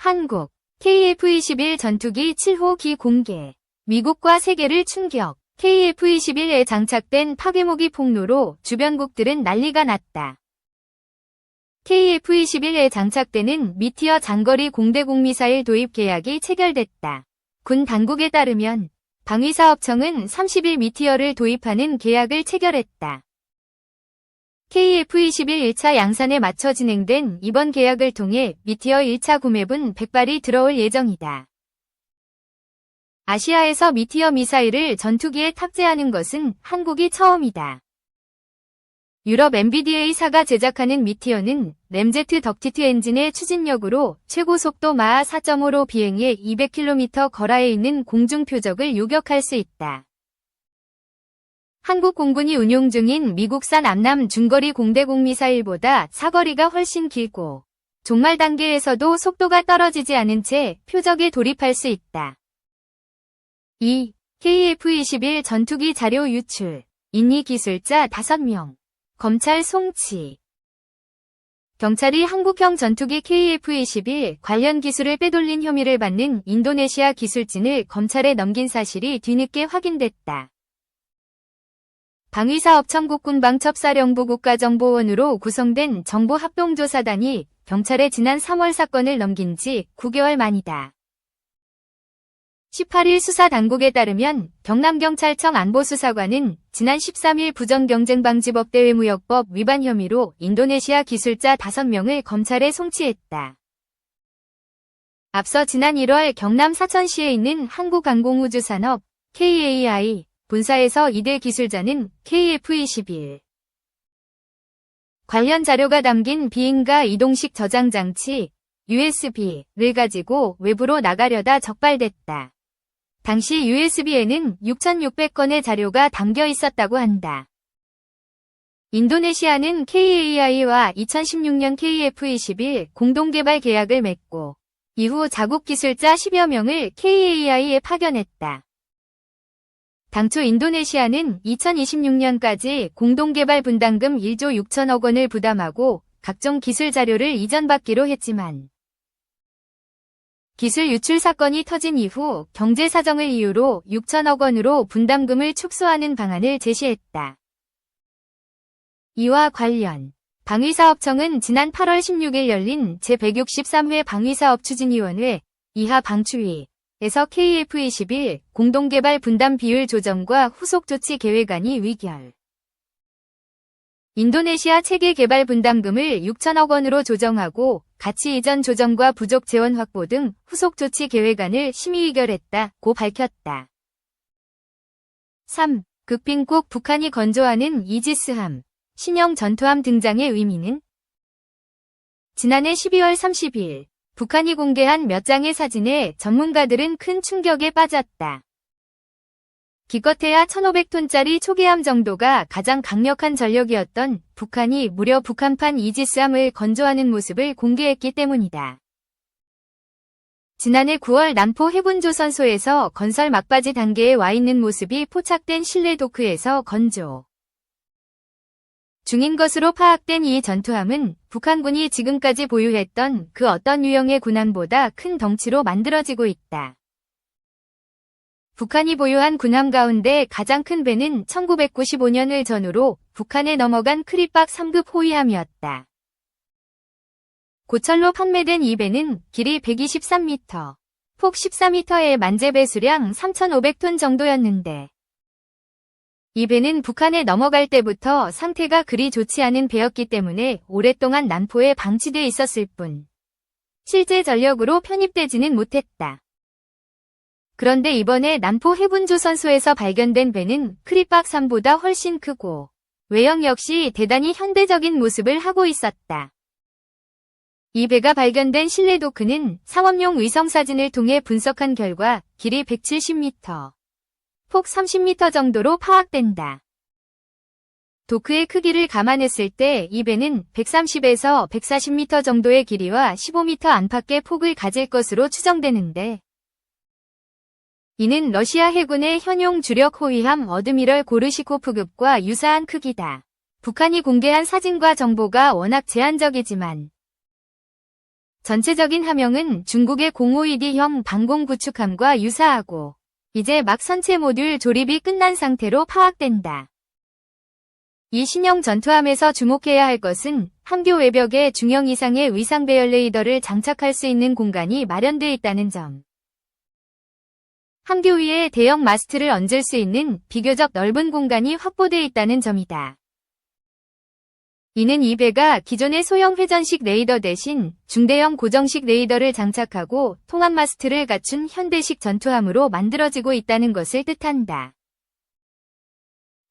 한국 KF-21 전투기 7호기 공개. 미국과 세계를 충격. KF-21에 장착된 파괴무기 폭로로 주변국들은 난리가 났다. KF-21에 장착되는 미티어 장거리 공대공 미사일 도입 계약이 체결됐다. 군 당국에 따르면 방위사업청은 30일 미티어를 도입하는 계약을 체결했다. KF-21 1차 양산에 맞춰 진행된 이번 계약을 통해 미티어 1차 구매분 100발이 들어올 예정이다. 아시아에서 미티어 미사일을 전투기에 탑재하는 것은 한국이 처음이다. 유럽 MBDA사가 제작하는 미티어는 램제트 덕티트 엔진의 추진력으로 최고 속도 마하 4.5로 비행해 200km 거라에 있는 공중 표적을 요격할 수 있다. 한국 공군이 운용 중인 미국산 암람 중거리 공대공 미사일보다 사거리가 훨씬 길고 종말 단계에서도 속도가 떨어지지 않은 채 표적에 돌입할 수 있다. 2. KF-21 전투기 자료 유출. 인니 기술자 5명. 검찰 송치. 경찰이 한국형 전투기 KF-21 관련 기술을 빼돌린 혐의를 받는 인도네시아 기술진을 검찰에 넘긴 사실이 뒤늦게 확인됐다. 방위사업청 국군방첩사령부 국가정보원으로 구성된 정보합동조사단이 경찰에 지난 3월 사건을 넘긴 지 9개월 만이다. 18일 수사당국에 따르면 경남경찰청 안보수사관은 지난 13일 부정경쟁방지법 대외무역법 위반 혐의로 인도네시아 기술자 5명을 검찰에 송치했다. 앞서 지난 1월 경남 사천시에 있는 한국항공우주산업 KAI 본사에서 이들 기술자는 KF-21 관련 자료가 담긴 비인가 이동식 저장 장치 USB를 가지고 외부로 나가려다 적발됐다. 당시 USB에는 6,600건의 자료가 담겨 있었다고 한다. 인도네시아는 KAI와 2016년 KF-21 공동개발 계약을 맺고 이후 자국 기술자 10여 명을 KAI에 파견했다. 당초 인도네시아는 2026년까지 공동개발 분담금 1조 6천억 원을 부담하고 각종 기술 자료를 이전받기로 했지만 기술 유출 사건이 터진 이후 경제 사정을 이유로 6천억 원으로 분담금을 축소하는 방안을 제시했다. 이와 관련 방위사업청은 지난 8월 16일 열린 제163회 방위사업추진위원회 이하 방추위에서 KF-21 공동개발 분담 비율 조정과 후속 조치 계획안이 의결. 인도네시아 체계 개발 분담금을 6천억 원으로 조정하고 가치 이전 조정과 부족 재원 확보 등 후속 조치 계획안을 심의 의결했다고 밝혔다. 3. 극빈국 북한이 건조하는 이지스함, 신형 전투함 등장의 의미는? 지난해 12월 30일 북한이 공개한 몇 장의 사진에 전문가들은 큰 충격에 빠졌다. 기껏해야 1,500톤짜리 초계함 정도가 가장 강력한 전력이었던 북한이 무려 북한판 이지스함을 건조하는 모습을 공개했기 때문이다. 지난해 9월 남포 해군조선소에서 건설 막바지 단계에 와 있는 모습이 포착된 실내 도크에서 건조 중인 것으로 파악된 이 전투함은 북한군이 지금까지 보유했던 그 어떤 유형의 군함보다 큰 덩치로 만들어지고 있다. 북한이 보유한 군함 가운데 가장 큰 배는 1995년을 전후로 북한에 넘어간 크리박 3급 호위함이었다. 고철로 판매된 이 배는 길이 123m, 폭 14m의 만재 배수량 3,500톤 정도였는데 이 배는 북한에 넘어갈 때부터 상태가 그리 좋지 않은 배였기 때문에 오랫동안 남포에 방치돼 있었을 뿐 실제 전력으로 편입되지는 못했다. 그런데 이번에 남포 해군조선소에서 발견된 배는 크리박 3보다 훨씬 크고 외형 역시 대단히 현대적인 모습을 하고 있었다. 이 배가 발견된 실내 도크는 상업용 위성사진을 통해 분석한 결과 길이 170m, 폭 30m 정도로 파악된다. 도크의 크기를 감안했을 때 이 배는 130에서 140m 정도의 길이와 15m 안팎의 폭을 가질 것으로 추정되는데 이는 러시아 해군의 현용 주력 호위함 어드미럴 고르시코프급과 유사한 크기다. 북한이 공개한 사진과 정보가 워낙 제한적이지만 전체적인 함형은 중국의 052D형 방공 구축함과 유사하고 이제 막 선체 모듈 조립이 끝난 상태로 파악된다. 이 신형 전투함에서 주목해야 할 것은 함교 외벽에 중형 이상의 위상 배열 레이더를 장착할 수 있는 공간이 마련되어 있다는 점. 함교 위에 대형 마스트를 얹을 수 있는 비교적 넓은 공간이 확보되어 있다는 점이다. 이는 이 배가 기존의 소형 회전식 레이더 대신 중대형 고정식 레이더를 장착하고 통합 마스트를 갖춘 현대식 전투함으로 만들어지고 있다는 것을 뜻한다.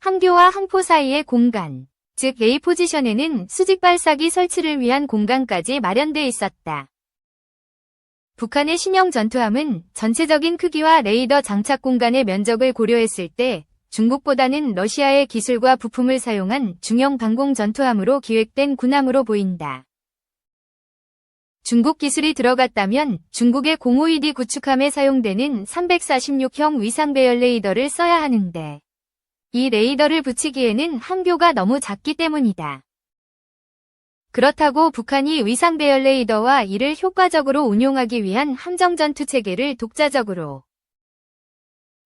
함교와 함포 사이의 공간, 즉 A 포지션에는 수직 발사기 설치를 위한 공간까지 마련돼 있었다. 북한의 신형 전투함은 전체적인 크기와 레이더 장착 공간의 면적을 고려했을 때 중국보다는 러시아의 기술과 부품을 사용한 중형 방공 전투함으로 기획된 군함으로 보인다. 중국 기술이 들어갔다면 중국의 052D 구축함에 사용되는 346형 위상 배열 레이더를 써야 하는데 이 레이더를 붙이기에는 함교가 너무 작기 때문이다. 그렇다고 북한이 위상 배열 레이더와 이를 효과적으로 운용하기 위한 함정 전투 체계를 독자적으로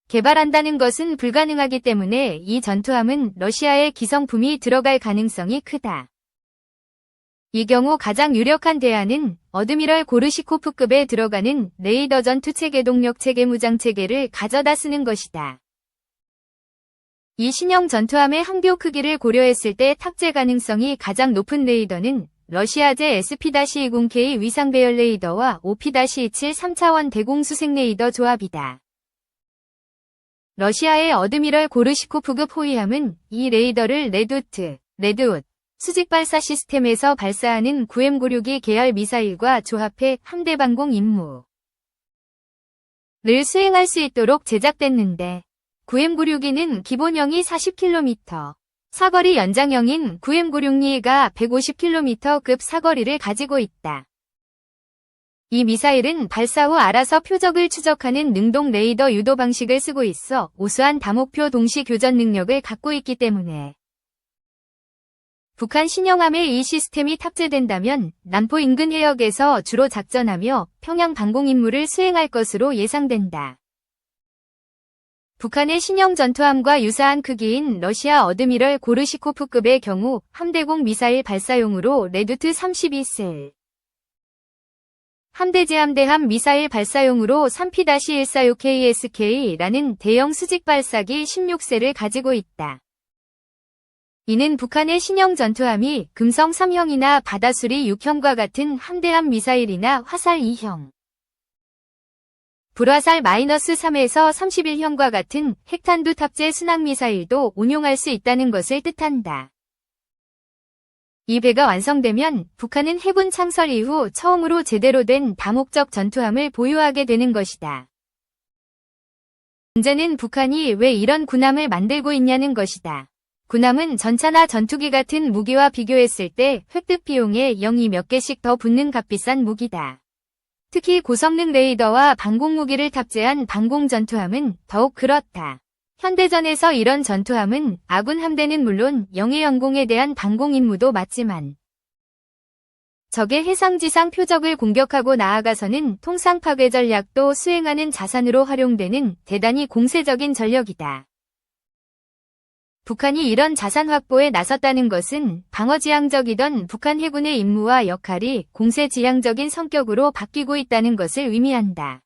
개발한다는 것은 불가능하기 때문에 이 전투함은 러시아의 기성품이 들어갈 가능성이 크다. 이 경우 가장 유력한 대안은 어드미럴 고르시코프급에 들어가는 레이더 전투 체계 동력 체계 무장 체계를 가져다 쓰는 것이다. 이 신형 전투함의 함교 크기를 고려했을 때 탑재 가능성이 가장 높은 레이더는 러시아제 SP-20K 위상 배열 레이더와 OP-27 3차원 대공 수색 레이더 조합이다. 러시아의 어드미럴 고르시코프급 호위함은 이 레이더를 레드웃 수직 발사 시스템에서 발사하는 9M962 계열 미사일과 조합해 함대 방공 임무를 수행할 수 있도록 제작됐는데 9M962는 기본형이 40km, 사거리 연장형인 9M962가 150km급 사거리를 가지고 있다. 이 미사일은 발사 후 알아서 표적을 추적하는 능동 레이더 유도 방식을 쓰고 있어 우수한 다목표 동시 교전 능력을 갖고 있기 때문에 북한 신형함에 이 시스템이 탑재된다면 남포 인근 해역에서 주로 작전하며 평양 방공 임무를 수행할 것으로 예상된다. 북한의 신형 전투함과 유사한 크기인 러시아 어드미럴 고르시코프급의 경우 함대공 미사일 발사용으로 레두트 32셀, 함대제함대함 미사일 발사용으로 3P-146KSK라는 대형 수직 발사기 16셀을 가지고 있다. 이는 북한의 신형 전투함이 금성 3형이나 바다수리 6형과 같은 함대함 미사일이나 화살 2형, 불화살 -3에서 31형과 같은 핵탄두 탑재 순항미사일도 운용할 수 있다는 것을 뜻한다. 이 배가 완성되면 북한은 해군 창설 이후 처음으로 제대로 된 다목적 전투함을 보유하게 되는 것이다. 문제는 북한이 왜 이런 군함을 만들고 있냐는 것이다. 군함은 전차나 전투기 같은 무기와 비교했을 때 획득 비용에 0이 몇 개씩 더 붙는 값비싼 무기다. 특히 고성능 레이더와 방공무기를 탑재한 방공 전투함은 더욱 그렇다. 현대전에서 이런 전투함은 아군 함대는 물론 영해 영공에 대한 방공 임무도 맡지만 적의 해상지상 표적을 공격하고 나아가서는 통상 파괴 전략도 수행하는 자산으로 활용되는 대단히 공세적인 전력이다. 북한이 이런 자산 확보에 나섰다는 것은 방어지향적이던 북한 해군의 임무와 역할이 공세지향적인 성격으로 바뀌고 있다는 것을 의미한다.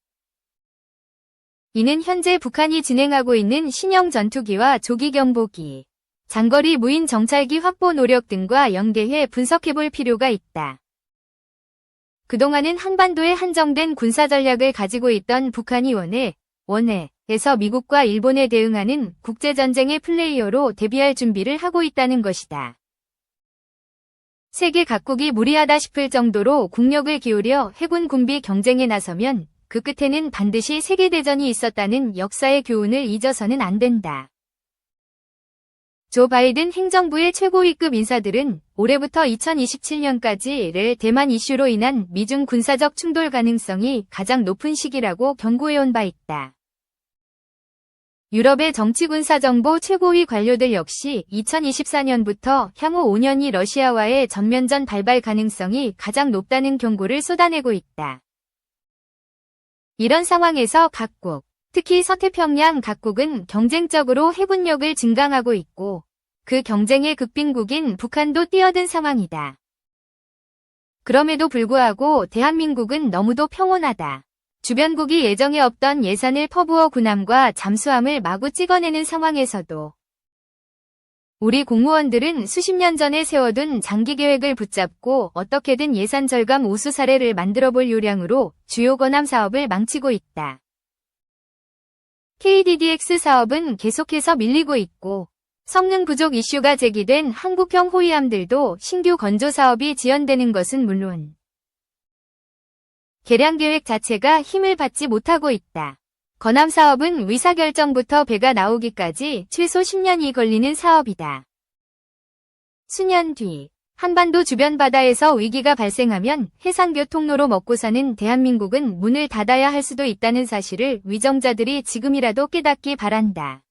이는 현재 북한이 진행하고 있는 신형 전투기와 조기 경보기, 장거리 무인 정찰기 확보 노력 등과 연계해 분석해볼 필요가 있다. 그동안은 한반도에 한정된 군사전략을 가지고 있던 북한이 원해에서 미국과 일본에 대응하는 국제전쟁의 플레이어로 데뷔할 준비를 하고 있다는 것이다. 세계 각국이 무리하다 싶을 정도로 국력을 기울여 해군 군비 경쟁에 나서면 그 끝에는 반드시 세계대전이 있었다는 역사의 교훈을 잊어서는 안 된다. 조 바이든 행정부의 최고위급 인사들은 올해부터 2027년까지를 대만 이슈로 인한 미중 군사적 충돌 가능성이 가장 높은 시기라고 경고해온 바 있다. 유럽의 정치군사정보 최고위 관료들 역시 2024년부터 향후 5년이 러시아와의 전면전 발발 가능성이 가장 높다는 경고를 쏟아내고 있다. 이런 상황에서 각국, 특히 서태평양 각국은 경쟁적으로 해군력을 증강하고 있고 그 경쟁의 극빈국인 북한도 뛰어든 상황이다. 그럼에도 불구하고 대한민국은 너무도 평온하다. 주변국이 예정에 없던 예산을 퍼부어 군함과 잠수함을 마구 찍어내는 상황에서도 우리 공무원들은 수십 년 전에 세워둔 장기 계획을 붙잡고 어떻게든 예산 절감 우수 사례를 만들어 볼 요량으로 주요 건함 사업을 망치고 있다. KDDX 사업은 계속해서 밀리고 있고 성능 부족 이슈가 제기된 한국형 호위함들도 신규 건조 사업이 지연되는 것은 물론 개량 계획 자체가 힘을 받지 못하고 있다. 건함 사업은 의사결정부터 배가 나오기까지 최소 10년이 걸리는 사업이다. 수년 뒤 한반도 주변 바다에서 위기가 발생하면 해상교통로로 먹고 사는 대한민국은 문을 닫아야 할 수도 있다는 사실을 위정자들이 지금이라도 깨닫기 바란다.